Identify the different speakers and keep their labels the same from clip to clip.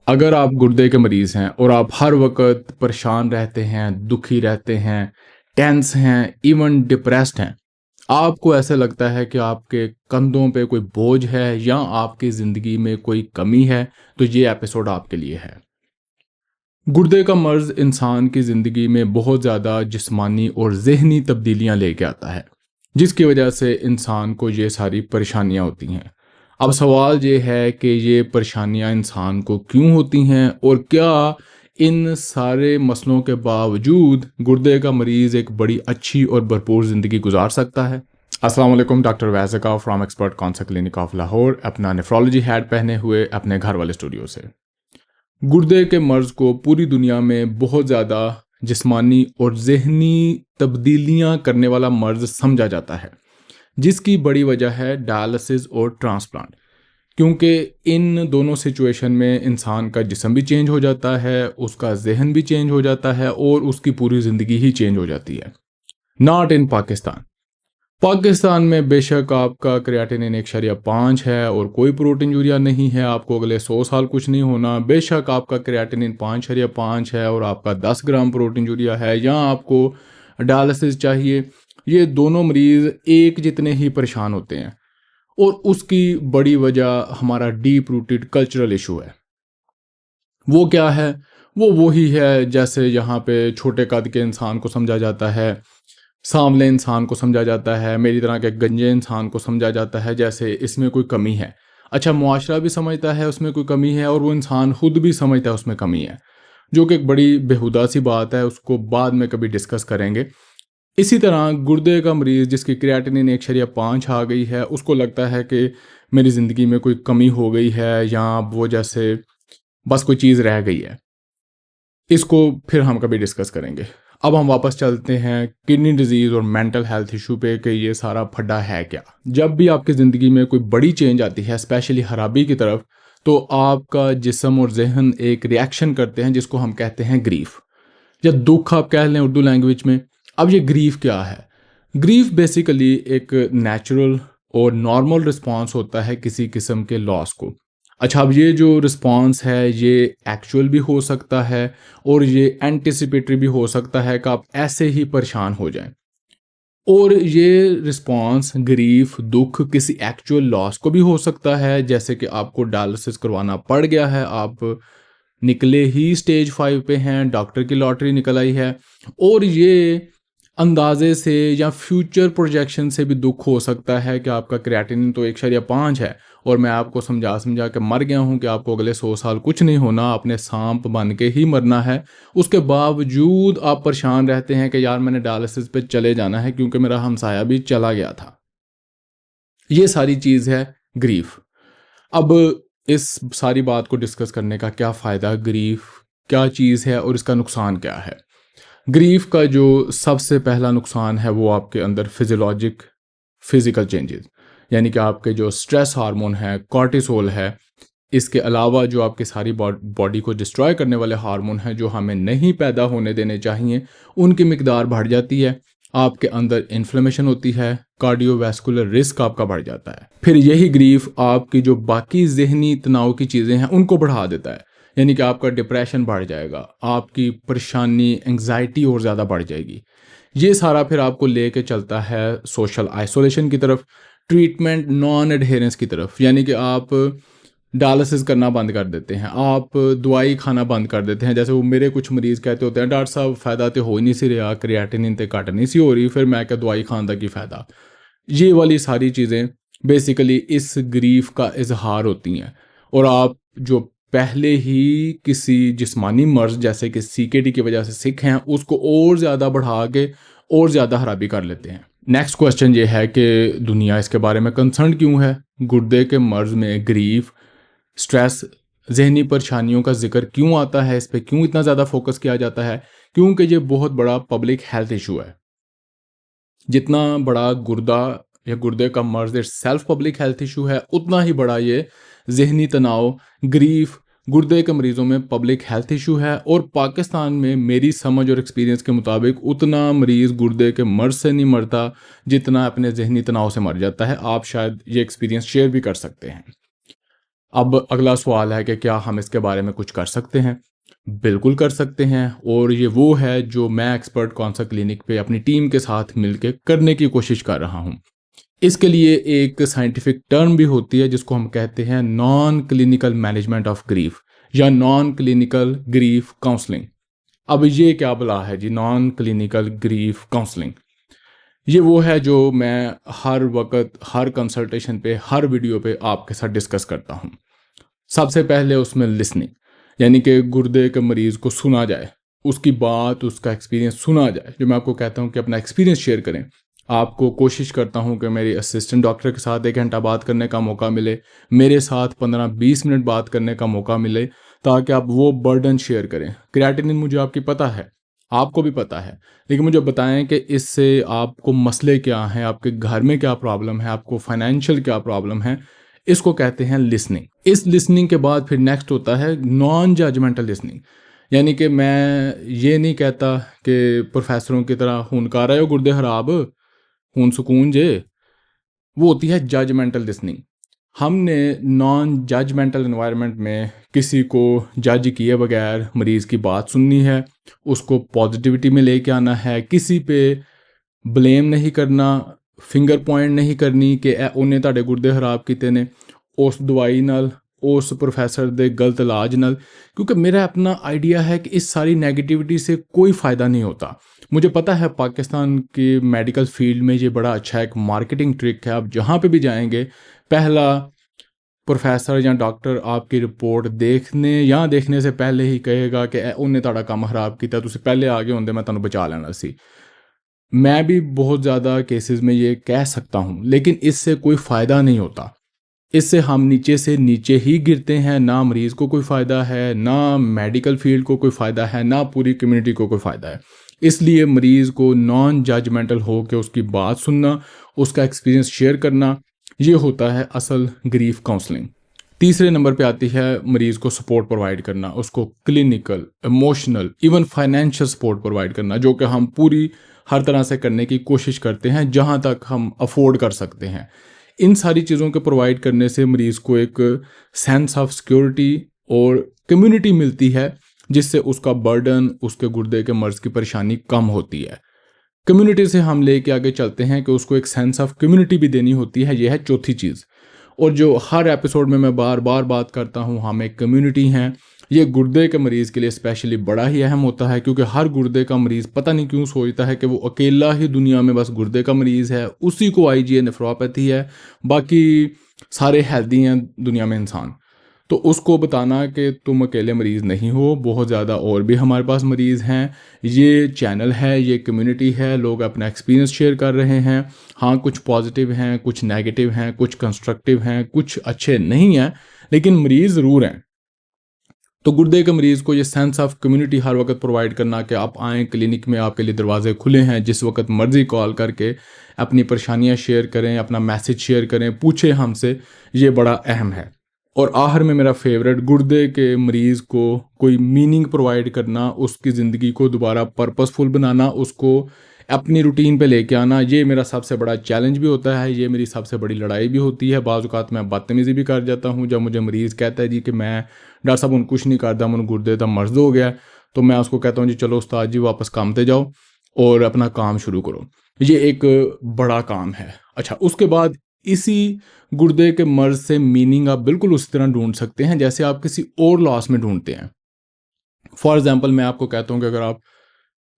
Speaker 1: अगर आप गुर्दे के मरीज़ हैं और आप हर वक्त परेशान रहते हैं, दुखी रहते हैं, टेंस हैं, इवन डिप्रेस्ड हैं, आपको ऐसा लगता है कि आपके कंधों पे कोई बोझ है या आपकी ज़िंदगी में कोई कमी है, तो ये एपिसोड आपके लिए है। गुर्दे का मर्ज़ इंसान की ज़िंदगी में बहुत ज़्यादा जिस्मानी और ज़हनी तब्दीलियां लेके आता है, जिसकी वजह से इंसान को ये सारी परेशानियां होती हैं। अब सवाल ये है कि ये परेशानियां इंसान को क्यों होती हैं और क्या इन सारे मसलों के बावजूद गुर्दे का मरीज़ एक बड़ी अच्छी और भरपूर ज़िंदगी गुजार सकता है। अस्सलाम वालेकुम, डॉक्टर वैज़का फ्रॉम एक्सपर्ट कॉन्सर क्लिनिक ऑफ लाहौर, अपना नेफ्रोलॉजी हैट पहने हुए अपने घर वाले स्टूडियो से। गुर्दे के मर्ज़ को पूरी दुनिया में बहुत ज़्यादा जिस्मानी और ज़हनी तब्दीलियां करने वाला मर्ज़ समझा जाता है, जिसकी बड़ी वजह है डायलिसिस और ट्रांसप्लांट। क्योंकि इन दोनों सिचुएशन में इंसान का जिस्म भी चेंज हो जाता है, उसका जहन भी चेंज हो जाता है और उसकी पूरी ज़िंदगी ही चेंज हो जाती है। Not in Pakistan. पाकिस्तान में बेशक आपका क्रिएटिनिन 1.5 है और कोई प्रोटीन यूरिया नहीं है, आपको अगले 100 साल कुछ नहीं होना। बेशक आपका क्रिएटिनिन 5.5 है और आपका 10 ग्राम प्रोटीन यूरिया है, या आपको डायलिसिस चाहिए। ये दोनों मरीज़ एक जितने ही परेशान होते हैं और उसकी बड़ी वजह हमारा डीप रूटेड कल्चरल इशू है। वो क्या है? वो वही है जैसे यहाँ पे छोटे कद के इंसान को समझा जाता है, सांवले इंसान को समझा जाता है, मेरी तरह के गंजे इंसान को समझा जाता है जैसे इसमें कोई कमी है। अच्छा, मुआशरा भी समझता है उसमें कोई कमी है और वो इंसान खुद भी समझता है उसमें कमी है, जो कि एक बड़ी बेहुदा सी बात है, उसको बाद में कभी डिस्कस करेंगे। इसी तरह गुर्दे का मरीज़ जिसकी क्रिएटिनिन 1.5 आ गई है, उसको लगता है कि मेरी ज़िंदगी में कोई कमी हो गई है या वो जैसे बस कोई चीज़ रह गई है। इसको फिर हम कभी डिस्कस करेंगे। अब हम वापस चलते हैं किडनी डिजीज़ और मेंटल हेल्थ इशू पे कि ये सारा फड्डा है क्या। जब भी आपकी ज़िंदगी में कोई बड़ी चेंज आती है, स्पेशली खराबी की तरफ, तो आपका जिस्म और जहन एक रिएक्शन करते हैं जिसको हम कहते हैं ग्रीफ, या दुख आप कह लें उर्दू लैंग्वेज में। अब ये ग्रीफ क्या है? ग्रीफ बेसिकली एक नेचुरल और नॉर्मल रिस्पॉन्स होता है किसी किस्म के लॉस को। अच्छा, अब ये जो रिस्पॉन्स है ये एक्चुअल भी हो सकता है और ये एंटिसिपेटरी भी हो सकता है कि आप ऐसे ही परेशान हो जाएं। और ये रिस्पॉन्स ग्रीफ दुख किसी एक्चुअल लॉस को भी हो सकता है, जैसे कि आपको डायलिसिस करवाना पड़ गया है, आप निकले ही स्टेज 5 पे हैं, डॉक्टर की लॉटरी निकल आई है। और ये अंदाजे से या फ्यूचर प्रोजेक्शन से भी दुख हो सकता है कि आपका क्रिएटिनिन तो 1.5 है और मैं आपको समझा समझा के मर गया हूँ कि आपको अगले 100 साल कुछ नहीं होना, आपने सांप बन के ही मरना है। उसके बावजूद आप परेशान रहते हैं कि यार मैंने डायलिसिस पे चले जाना है क्योंकि मेरा हमसाया भी चला गया था। ये सारी चीज़ है ग्रीफ। अब इस सारी बात को डिस्कस करने का क्या फ़ायदा? ग्रीफ क्या चीज़ है और इसका नुकसान क्या है? ग्रीफ का जो सबसे पहला नुकसान है वो आपके अंदर फिजिकल चेंजेस, यानी कि आपके जो स्ट्रेस हार्मोन है, कॉर्टिसोल है, इसके अलावा जो आपकी सारी बॉडी को डिस्ट्रॉय करने वाले हार्मोन हैं जो हमें नहीं पैदा होने देने चाहिए, उनकी मिकदार बढ़ जाती है। आपके अंदर इन्फ्लेमेशन होती है, कार्डियोवैस्कुलर रिस्क आपका बढ़ जाता है। फिर यही ग्रीफ आपकी जो बाकी जहनी तनाव की चीज़ें हैं उनको बढ़ा देता है, यानी कि आपका डिप्रेशन बढ़ जाएगा, आपकी परेशानी एंग्जाइटी और ज़्यादा बढ़ जाएगी। ये सारा फिर आपको लेके चलता है सोशल आइसोलेशन की तरफ, ट्रीटमेंट नॉन एडहेरेंस की तरफ, यानी कि आप डायलिसिस करना बंद कर देते हैं, आप दवाई खाना बंद कर देते हैं। जैसे वो मेरे कुछ मरीज़ कहते होते हैं, डॉक्टर साहब फ़ायदा तो हो ही नहीं सी रहा, क्रिएटिनिन तो घट नहीं सी हो रही, फिर मैं क्या दवाई खाने का की फ़ायदा। ये वाली सारी चीज़ें बेसिकली इस ग्रीफ का इजहार होती हैं। और आप जो पहले ही किसी जिस्मानी मर्ज़ जैसे कि सीकेडी की वजह से सिक हैं, उसको और ज़्यादा बढ़ा के और ज़्यादा खराबी कर लेते हैं। नेक्स्ट क्वेश्चन ये है कि दुनिया इसके बारे में कंसर्न क्यों है? गुर्दे के मर्ज़ में ग्रीफ, स्ट्रेस, जहनी परेशानियों का जिक्र क्यों आता है? इस पे क्यों इतना ज़्यादा फोकस किया जाता है? क्योंकि ये बहुत बड़ा पब्लिक हेल्थ इशू है। जितना बड़ा गुर्दा या गुर्दे का मर्ज़ सेल्फ पब्लिक हेल्थ इशू है, उतना ही बड़ा ये जहनी तनाव, ग्रीफ, गुर्दे के मरीज़ों में पब्लिक हेल्थ इशू है। और पाकिस्तान में मेरी समझ और एक्सपीरियंस के मुताबिक उतना मरीज़ गुर्दे के मर्ज़ से नहीं मरता जितना अपने जहनी तनाव से मर जाता है। आप शायद ये एक्सपीरियंस शेयर भी कर सकते हैं। अब अगला सवाल है कि क्या हम इसके बारे में कुछ कर सकते हैं? बिल्कुल कर सकते हैं, और ये वो है जो मैं एक्सपर्ट कौन-सा क्लिनिक पे अपनी टीम के साथ मिलके करने की कोशिश कर रहा हूँ। इसके लिए एक साइंटिफिक टर्म भी होती है जिसको हम कहते हैं non clinical management of grief या नॉन क्लिनिकल ग्रीफ काउंसलिंग। अब ये क्या बला है जी, नॉन क्लिनिकल ग्रीफ काउंसलिंग? ये वो है जो मैं हर वक्त, हर कंसल्टेशन पे, हर वीडियो पे आपके साथ डिस्कस करता हूँ। सबसे पहले उसमें लिसनिंग, यानी कि गुर्दे के मरीज़ को सुना जाए, उसकी बात, उसका एक्सपीरियंस सुना जाए। जो मैं आपको कहता हूँ कि अपना एक्सपीरियंस शेयर करें। आपको कोशिश करता हूँ कि मेरी असिस्टेंट डॉक्टर के साथ 1 घंटा बात करने का मौका मिले, मेरे साथ 15-20 मिनट बात करने का मौका मिले, ताकि आप वो बर्डन शेयर करें। क्रिएटिनिन मुझे आपकी पता है, आपको भी पता है, लेकिन मुझे बताएं कि इससे आपको मसले क्या हैं, आपके घर में क्या प्रॉब्लम है, आपको फाइनेंशियल क्या प्रॉब्लम है। इसको कहते हैं लिसनिंग। इस लिसनिंग के बाद फिर नेक्स्ट होता है नॉन जजमेंटल लिसनिंग, यानी कि मैं ये नहीं कहता कि प्रोफेसरों की तरह खून कर रहे हो गुर्दे खराब, खून सुकून जे। वो होती है जजमेंटल लिसनिंग। हमने नॉन जजमेंटल एनवायरनमेंट में किसी को जज किए बगैर मरीज़ की बात सुननी है, उसको पॉजिटिविटी में लेके आना है, किसी पे ब्लेम नहीं करना, फिंगर पॉइंट नहीं करनी कि उन्हें ਤੁਹਾਡੇ गुर्दे खराब किए ने उस दवाई नाल, उस प्रोफेसर दे गलत इलाज नाल। क्योंकि मेरा अपना आइडिया है कि इस सारी नेगेटिविटी से कोई फ़ायदा नहीं होता। मुझे पता है पाकिस्तान की मेडिकल फील्ड में ये बड़ा अच्छा एक मार्केटिंग ट्रिक है। आप जहाँ पे भी जाएंगे, पहला प्रोफेसर या डॉक्टर आपकी रिपोर्ट देखने से पहले ही कहेगा कि उन्हें ਤੁਹਾਡਾ ਕੰਮ खराब किया, ਤੁਸੀਂ पहले आ गए होंगे, मैं ਤੁਹਾਨੂੰ बचा लेना सी। मैं भी बहुत ज़्यादा केसेस में ये कह सकता हूँ, लेकिन इससे कोई फ़ायदा नहीं होता। इससे हम नीचे से नीचे ही गिरते हैं। ना मरीज़ को कोई फ़ायदा है, ना मेडिकल फील्ड को कोई फ़ायदा है, ना पूरी कम्युनिटी को कोई फ़ायदा है। इसलिए मरीज़ को नॉन जजमेंटल हो के उसकी बात सुनना, उसका एक्सपीरियंस शेयर करना, ये होता है असल ग्रीफ काउंसलिंग। तीसरे नंबर पे आती है मरीज़ को सपोर्ट प्रोवाइड करना, उसको clinical, emotional, even financial support provide करना, जो कि हम पूरी हर तरह से करने की कोशिश करते हैं जहाँ तक हम अफोर्ड कर सकते हैं। इन सारी चीज़ों को प्रोवाइड करने से मरीज़ को एक सेंस ऑफ सिक्योरिटी और कम्युनिटी मिलती है, जिससे उसका बर्डन, उसके गुर्दे के मर्ज़ की परेशानी कम होती है। कम्युनिटी से हम लेके आगे चलते हैं कि उसको एक सेंस ऑफ कम्युनिटी भी देनी होती है। यह है चौथी चीज़, और जो हर एपिसोड में मैं बार बार बात करता हूँ, हम एक कम्युनिटी हैं। ये गुर्दे के मरीज़ के लिए स्पेशली बड़ा ही अहम होता है, क्योंकि हर गुर्दे का मरीज़ पता नहीं क्यों सोचता है कि वो अकेला ही दुनिया में बस गुर्दे का मरीज़ है, उसी को IgA नेफ्रोपैथी है, बाकी सारे हेल्दी हैं दुनिया में इंसान। तो उसको बताना कि तुम अकेले मरीज़ नहीं हो, बहुत ज़्यादा और भी हमारे पास मरीज़ हैं। ये चैनल है, ये कम्युनिटी है, लोग अपना एक्सपीरियंस शेयर कर रहे हैं। हाँ, कुछ पॉजिटिव हैं, कुछ नेगेटिव हैं, कुछ कंस्ट्रक्टिव हैं, कुछ अच्छे नहीं हैं, लेकिन मरीज़ ज़रूर हैं। तो गुर्दे के मरीज़ को ये सेंस ऑफ कम्युनिटी हर वक्त प्रोवाइड करना कि आप आएँ क्लिनिक में, आपके लिए दरवाजे खुले हैं, जिस वक्त मर्ज़ी कॉल करके अपनी परेशानियाँ शेयर करें, अपना मैसेज शेयर करें, पूछें हमसे, ये बड़ा अहम है। और आखिर में मेरा फेवरेट, गुर्दे के मरीज़ को कोई मीनिंग प्रोवाइड करना, उसकी ज़िंदगी को दोबारा पर्पसफुल बनाना, उसको अपनी रूटीन पे लेके आना, ये मेरा सबसे बड़ा चैलेंज भी होता है, ये मेरी सबसे बड़ी लड़ाई भी होती है। बाज़ औक़ात मैं बदतमीज़ी भी कर जाता हूँ जब मुझे मरीज़ कहता है जी कि मैं डॉक्टर साहब, उन कुछ नहीं करता, मैं गुर्दे का मर्ज़ हो गया। तो मैं उसको कहता हूँ जी चलो उस्ताद जी, वापस काम पे जाओ और अपना काम शुरू करो। ये एक बड़ा काम है। अच्छा, उसके बाद इसी गुर्दे के मर्ज़ से मीनिंग आप बिल्कुल उसी तरह ढूंढ सकते हैं जैसे आप किसी और लॉस में ढूंढते हैं। फॉर एग्जांपल, मैं आपको कहता हूँ कि अगर आप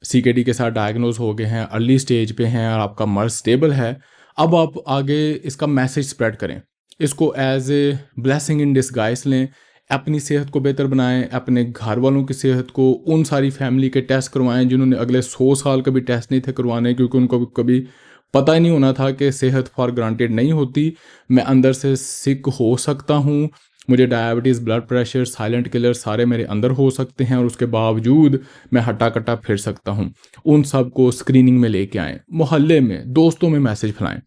Speaker 1: CKD के साथ डायग्नोज हो गए हैं, अर्ली स्टेज पे हैं और आपका मर्ज़ स्टेबल है, अब आप आगे इसका मैसेज स्प्रेड करें, इसको as a blessing in disguise लें, अपनी सेहत को बेहतर बनाएं, अपने घर वालों की सेहत को, उन सारी फैमिली के टेस्ट करवाएं जिन्होंने अगले 100 साल कभी टेस्ट नहीं थे करवाने, क्योंकि उनको कभी पता ही नहीं होना था कि सेहत फॉर ग्रांटेड नहीं होती। मैं अंदर से सिक हो सकता हूँ, मुझे diabetes, blood pressure, silent killer सारे मेरे अंदर हो सकते हैं, और उसके बावजूद मैं हट्टा कट्टा फिर सकता हूँ। उन सब को स्क्रीनिंग में लेके आएँ, मोहल्ले में, दोस्तों में मैसेज फैलाएं।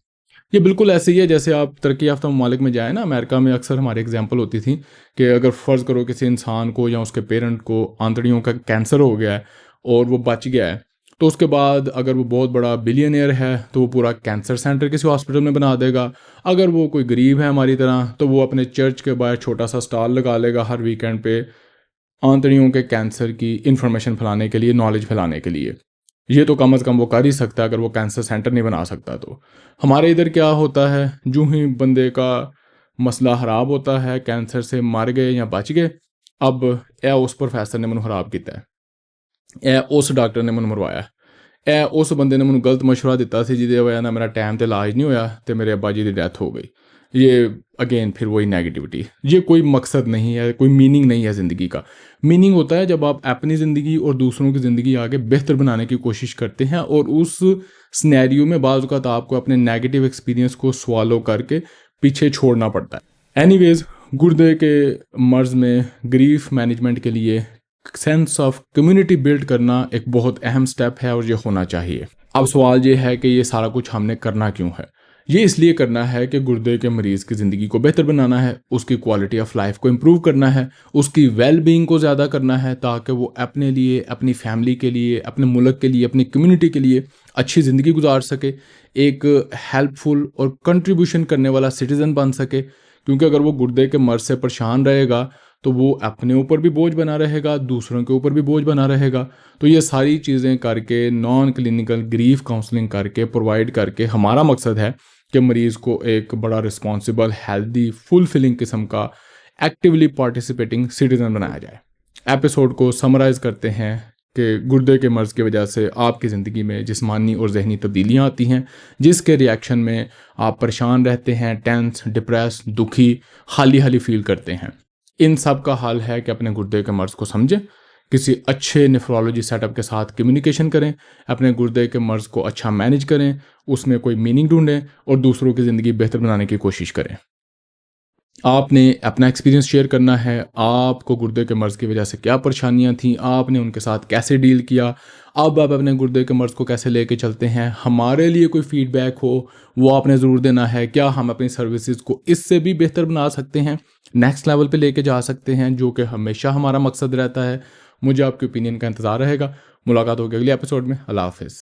Speaker 1: ये बिल्कुल ऐसे ही है जैसे आप तरक्की याफ्ता ममालिक में जाएँ ना, अमेरिका में अक्सर हमारी एग्जांपल होती थी कि अगर फ़र्ज़ करो किसी इंसान को या उसके पेरेंट को आंतड़ियों का कैंसर हो गया है और वो बच गया है, तो उसके बाद अगर वो बहुत बड़ा बिलियनियर है तो वो पूरा कैंसर सेंटर किसी हॉस्पिटल में बना देगा। अगर वो कोई गरीब है हमारी तरह तो वो अपने चर्च के बाहर छोटा सा स्टॉल लगा लेगा हर वीकेंड पे, आंतड़ियों के कैंसर की इंफॉर्मेशन फैलाने के लिए, नॉलेज फैलाने के लिए। ये तो कम अज़ कम वो कर ही सकता है अगर वो कैंसर सेंटर नहीं बना सकता तो। हमारे इधर क्या होता है, जो ही बंदे का मसला ख़राब होता है, कैंसर से मर गए या बच गए, अब ए उस प्रोफैसर ने मैनू ख़राब किया है, ए उस डॉक्टर ने मैनू मरवाया, ए उस बंदे ने मैनू गलत मशवरा दिता सी जिहदी वजह नाल मेरा टाइम ते इलाज नहीं होया ते मेरे अब्बा जी की डेथ हो गई। ये अगेन फिर वही नेगेटिविटी। ये कोई मकसद नहीं है, कोई मीनिंग नहीं है ज़िंदगी का। मीनिंग होता है जब आप अपनी ज़िंदगी और दूसरों की ज़िंदगी आगे बेहतर बनाने की कोशिश करते हैं और उस सिनेरियो में बाज़ औक़ात आपको अपने नेगेटिव एक्सपीरियंस को स्वॉलो करके पीछे छोड़ना पड़ता है। एनीवेज़, गुर्दे के मर्ज़ में ग्रीफ मैनेजमेंट के लिए सेंस ऑफ कम्युनिटी बिल्ड करना एक बहुत अहम स्टेप है और ये होना चाहिए। अब सवाल ये है कि ये सारा कुछ हमने करना क्यों है? ये इसलिए करना है कि गुर्दे के मरीज़ की ज़िंदगी को बेहतर बनाना है, उसकी क्वालिटी ऑफ लाइफ को इम्प्रूव करना है, उसकी वेल बीइंग को ज़्यादा करना है ताकि वो अपने लिए, अपनी फैमिली के लिए, अपने मुल्क के लिए, अपनी कम्युनिटी के लिए अच्छी ज़िंदगी गुजार सके, एक हेल्पफुल और कंट्रीब्यूशन करने वाला सिटीज़न बन सके। क्योंकि अगर वो गुर्दे के मर्ज़ से परेशान रहेगा तो वो अपने ऊपर भी बोझ बना रहेगा, दूसरों के ऊपर भी बोझ बना रहेगा। तो ये सारी चीज़ें करके, नॉन क्लिनिकल ग्रीफ काउंसलिंग करके, प्रोवाइड करके, हमारा मकसद है कि मरीज़ को एक बड़ा रिस्पॉन्सिबल, हेल्दी, फुलफिलिंग किस्म का एक्टिवली पार्टिसिपेटिंग सिटीज़न बनाया जाए। एपिसोड को समराइज़ करते हैं कि गुर्दे के मर्ज़ की वजह से आपकी ज़िंदगी में जिस्मानी और ज़हनी तब्दीलियाँ आती हैं, जिसके रिएक्शन में आप परेशान रहते हैं, टेंस, डिप्रेस, दुखी, खाली फील करते हैं। इन सब का हल है कि अपने गुर्दे के मर्ज़ को समझें, किसी अच्छे नेफ्रोलॉजी सेटअप के साथ कम्युनिकेशन करें, अपने गुर्दे के मर्ज़ को अच्छा मैनेज करें, उसमें कोई मीनिंग ढूंढें और दूसरों की ज़िंदगी बेहतर बनाने की कोशिश करें। आपने अपना एक्सपीरियंस शेयर करना है, आपको गुर्दे के मर्ज़ की वजह से क्या परेशानियां थीं, आपने उनके साथ कैसे डील किया, अब आप अपने गुर्दे के मर्ज़ को कैसे लेके चलते हैं। हमारे लिए कोई फीडबैक हो वो आपने ज़रूर देना है। क्या हम अपनी सर्विसेज को इससे भी बेहतर बना सकते हैं, नेक्स्ट लेवल पे लेके जा सकते हैं, जो कि हमेशा हमारा मकसद रहता है। मुझे आपके ओपिनियन का इंतज़ार रहेगा। मुलाकात होगी अगले एपिसोड में। अल्लाह हाफ़िज़।